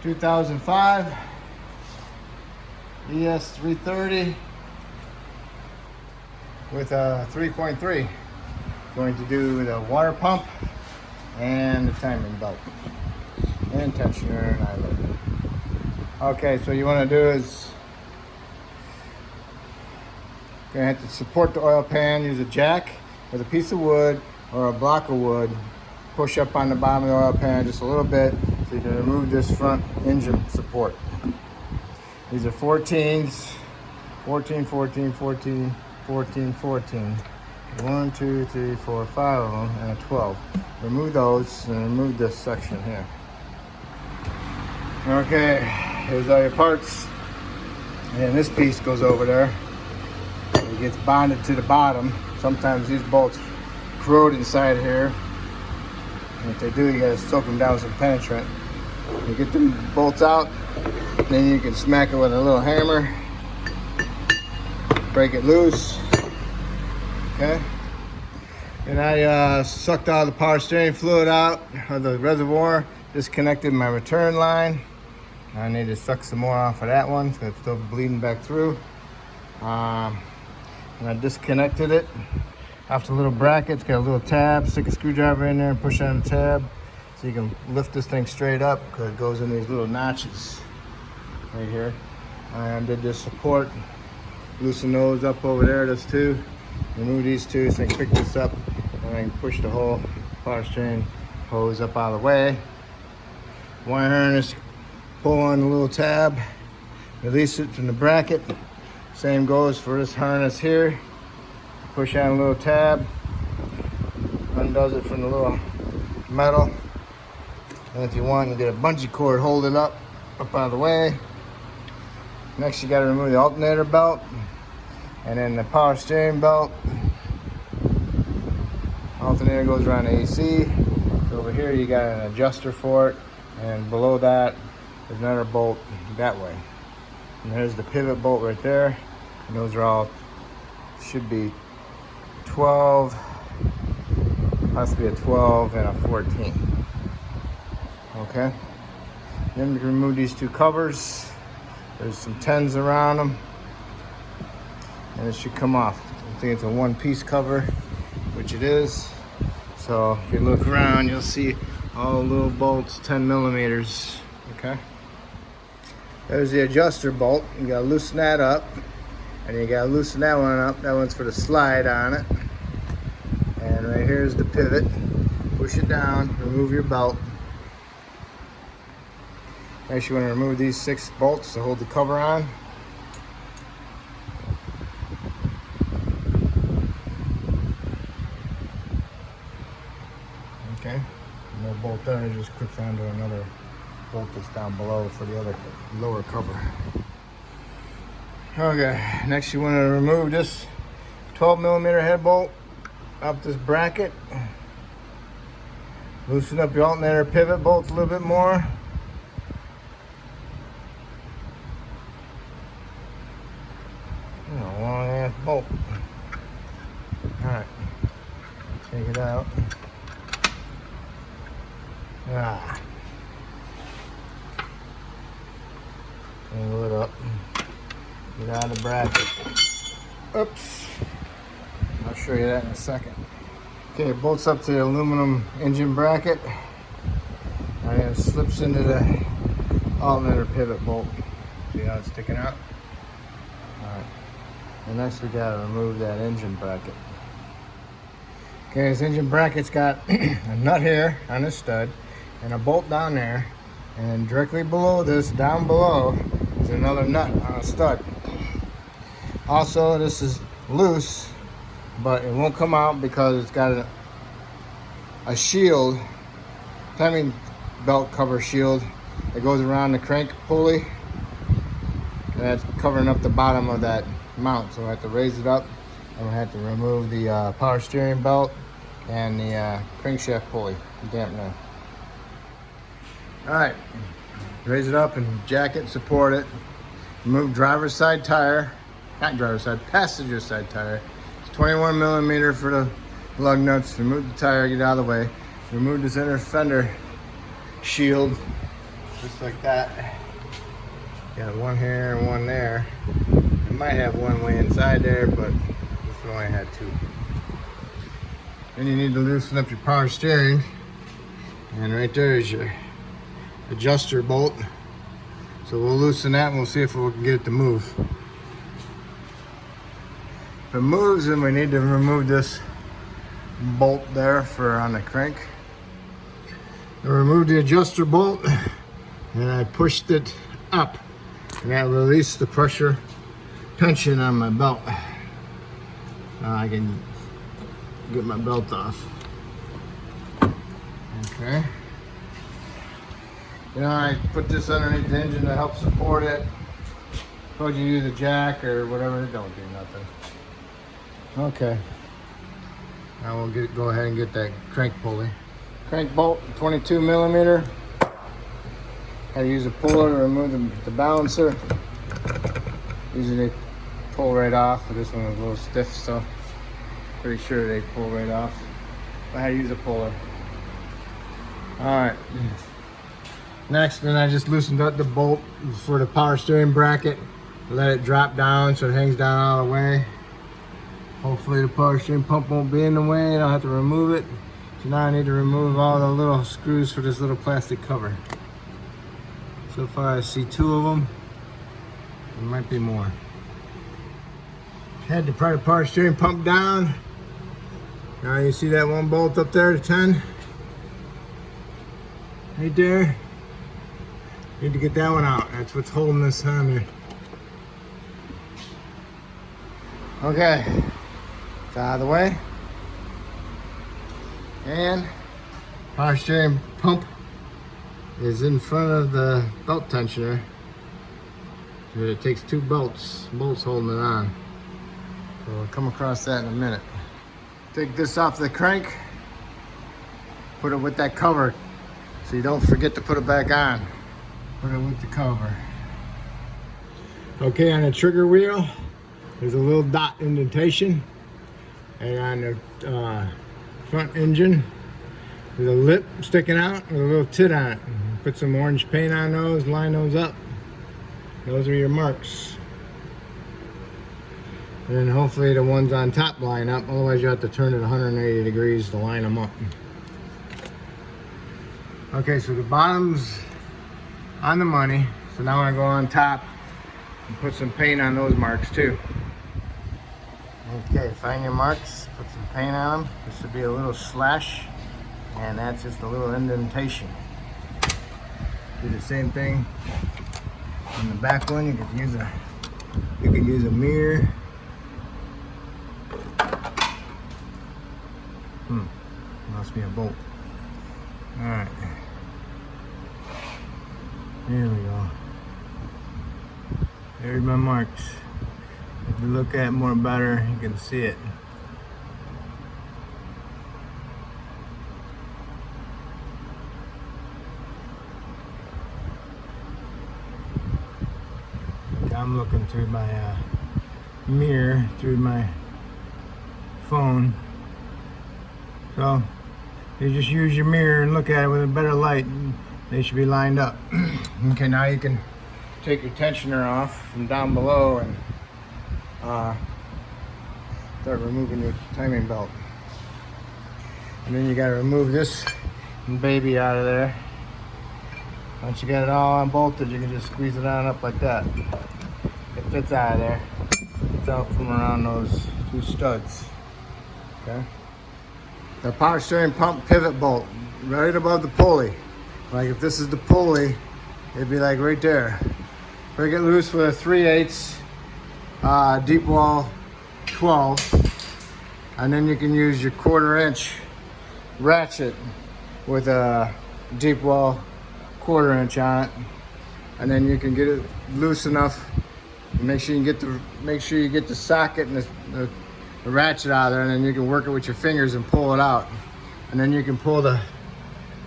2005 ES330 with a 3.3. Going to do the water pump and the timing belt and tensioner and eyelet. Okay, so you want to do is you're going to have to support the oil pan, use a jack with a piece of wood or a block of wood. Push up on the bottom of the oil pan just a little bit so you can remove this front engine support. These are 14s, 14, 14, 14, 14, 14. 1, 2, 3, 4, 5 of them, and a 12. Remove those and remove this section here. Okay, here's all your parts. And this piece goes over there. It gets bonded to the bottom. Sometimes these bolts corrode inside here. And if they do, you gotta soak them down with some penetrant. You get them bolts out, then you can smack it with a little hammer. Break it loose. Okay. And I sucked all the power steering fluid out of the reservoir, disconnected my return line. I need to suck some more off of that one because it's still bleeding back through. And I disconnected it off the little bracket. It's got a little tab. Stick a screwdriver in there and push on the tab so you can lift this thing straight up because it goes in these little notches right here. I did this support. Loosen those up over there, those two. Remove these two so I can pick this up and I can push the whole power steering hose up out of the way. Wire harness, pull on the little tab, release it from the bracket. Same goes for this harness here. Push on a little tab, undoes it from the little metal. And if you want, you get a bungee cord, hold it up out of the way. Next, you got to remove the alternator belt. And then the power steering belt. Alternator goes around the AC. So over here you got an adjuster for it. And below that, there's another bolt that way. And there's the pivot bolt right there. And those are all, should be 12, possibly a 12 and a 14. Okay. Then we can remove these two covers. There's some 10s around them. And it should come off. I think it's a one-piece cover, which it is. So if you look around, you'll see all the little bolts, 10 millimeters, okay? There's the adjuster bolt. You gotta loosen that up. And you gotta loosen that one up. That one's for the slide on it. And right here's the pivot. Push it down, remove your belt. Next you wanna remove these 6 bolts to hold the cover on. Okay, no bolt there, it just clips onto another bolt that's down below for the other lower cover. Okay, next you want to remove this 12 millimeter head bolt up this bracket. Loosen up your alternator pivot bolts a little bit more. Oh, long ass bolt. Alright, take it out. Angle it up. Get out of the bracket. Oops. I'll show you that in a second. Okay, it bolts up to the aluminum engine bracket. And it slips into the alternator pivot bolt. See how it's sticking out? Alright. And next we gotta remove that engine bracket. Okay, this engine bracket's got a nut here on this stud and a bolt down there, and directly below this, down below, is another nut on a stud. Also, this is loose, but it won't come out because it's got a shield, timing belt cover shield that goes around the crank pulley, and that's covering up the bottom of that mount. So I have to raise it up, and I have to remove the power steering belt and the crankshaft pulley dampener. All right, raise it up and jack it, support it. Remove driver's side tire, not driver's side, passenger side tire. It's 21 millimeter for the lug nuts. Remove the tire, get out of the way. Remove this inner fender shield just like that. Got one here and one there. It might have one way inside there, but this one only had two. Then you need to loosen up your power steering, and right there is your adjuster bolt. So we'll loosen that and we'll see if we can get it to move. If it moves, then we need to remove this bolt there for on the crank. I removed the adjuster bolt and I pushed it up, and that released the pressure tension on my belt. Now I can get my belt off. Okay. You know, I put this underneath the engine to help support it. Told you use a jack or whatever, it don't do nothing. Okay. Now we'll go ahead and get that crank pulley. Crank bolt, 22 millimeter. I use a puller to remove the balancer. Usually they pull right off, but this one was a little stiff, so pretty sure they pull right off. I had to use a puller. Alright. Next, then I just loosened up the bolt for the power steering bracket. Let it drop down so it hangs down all the way. Hopefully the power steering pump won't be in the way. I don't have to remove it. So now I need to remove all the little screws for this little plastic cover. So far I see two of them. There might be more. Had to pry the power steering pump down. Now you see that one bolt up there, the 10? Right there. Need to get that one out. That's what's holding this on there. Okay. It's out of the way. And power steering pump is in front of the belt tensioner. So it takes two bolts holding it on. So we'll come across that in a minute. Take this off the crank, put it with that cover so you don't forget to put it back on. Put it with the cover. Okay, on the trigger wheel, there's a little dot indentation. And on the front engine, there's a lip sticking out with a little tit on it. Put some orange paint on those, line those up. Those are your marks. And then hopefully the ones on top line up, otherwise you have to turn it 180 degrees to line them up. Okay, so the bottom's on the money. So now I go on top and put some paint on those marks too. Okay, find your marks, put some paint on them. This should be a little slash, and that's just a little indentation. Do the same thing on the back one. You can use a mirror. Must be a bolt. All right. Here we go. There's my marks. If you look at it more better, you can see it. I'm looking through my mirror, through my phone. So you just use your mirror and look at it with a better light, and they should be lined up. Okay, now you can take your tensioner off from down below and start removing your timing belt. And then you got to remove this baby out of there. Once you get it all unbolted, you can just squeeze it on up like that. It fits out of there. It's out from around those two studs. Okay. The power steering pump pivot bolt, right above the pulley. Like if this is the pulley, it'd be like right there. Break it loose with a 3/8 deep wall 12, and then you can use your 1/4 inch ratchet with a deep wall 1/4 inch on it, and then you can get it loose enough. Make sure you get the socket and the ratchet out of there, and then you can work it with your fingers and pull it out, and then you can pull the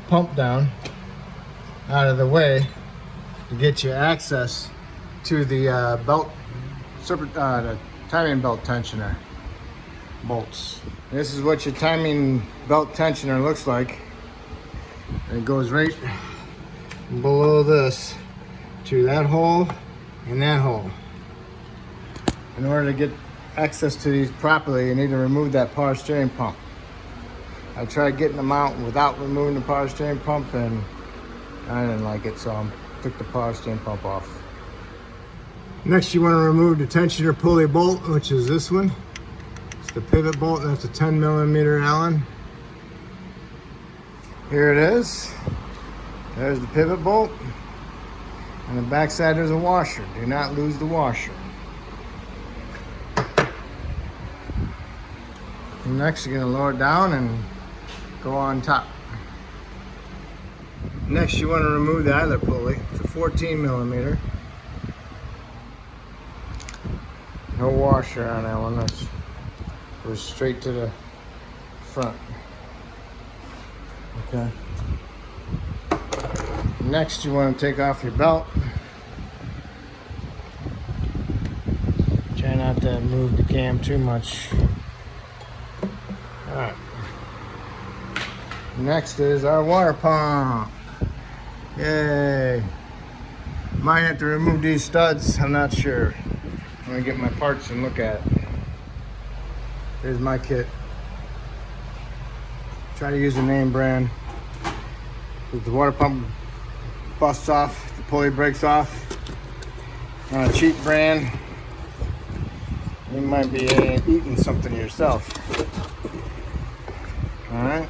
pump down out of the way to get you access to the the timing belt tensioner bolts. This is what your timing belt tensioner looks like. It goes right from below this to that hole and that hole. In order to get access to these properly, you need to remove that power steering pump. I tried getting them out without removing the power steering pump, and I didn't like it, so I took the power steering pump off. Next, you want to remove the tensioner pulley bolt, which is this one. It's the pivot bolt, and that's a 10mm Allen. Here it is. There's the pivot bolt. On the back side, there's a washer. Do not lose the washer. And next, you're going to lower it down and go on top. Next, you want to remove the idler pulley. It's a 14mm. No washer on that one. That goes straight to the front. Okay. Next, you want to take off your belt. Try not to move the cam too much. Alright. Next is our water pump. Yay. Might have to remove these studs. I'm not sure. I'm going to get my parts and look at it. Here's my kit. Try to use a name brand. If the water pump busts off, the pulley breaks off on a cheap brand, you might be eating something yourself. Alright.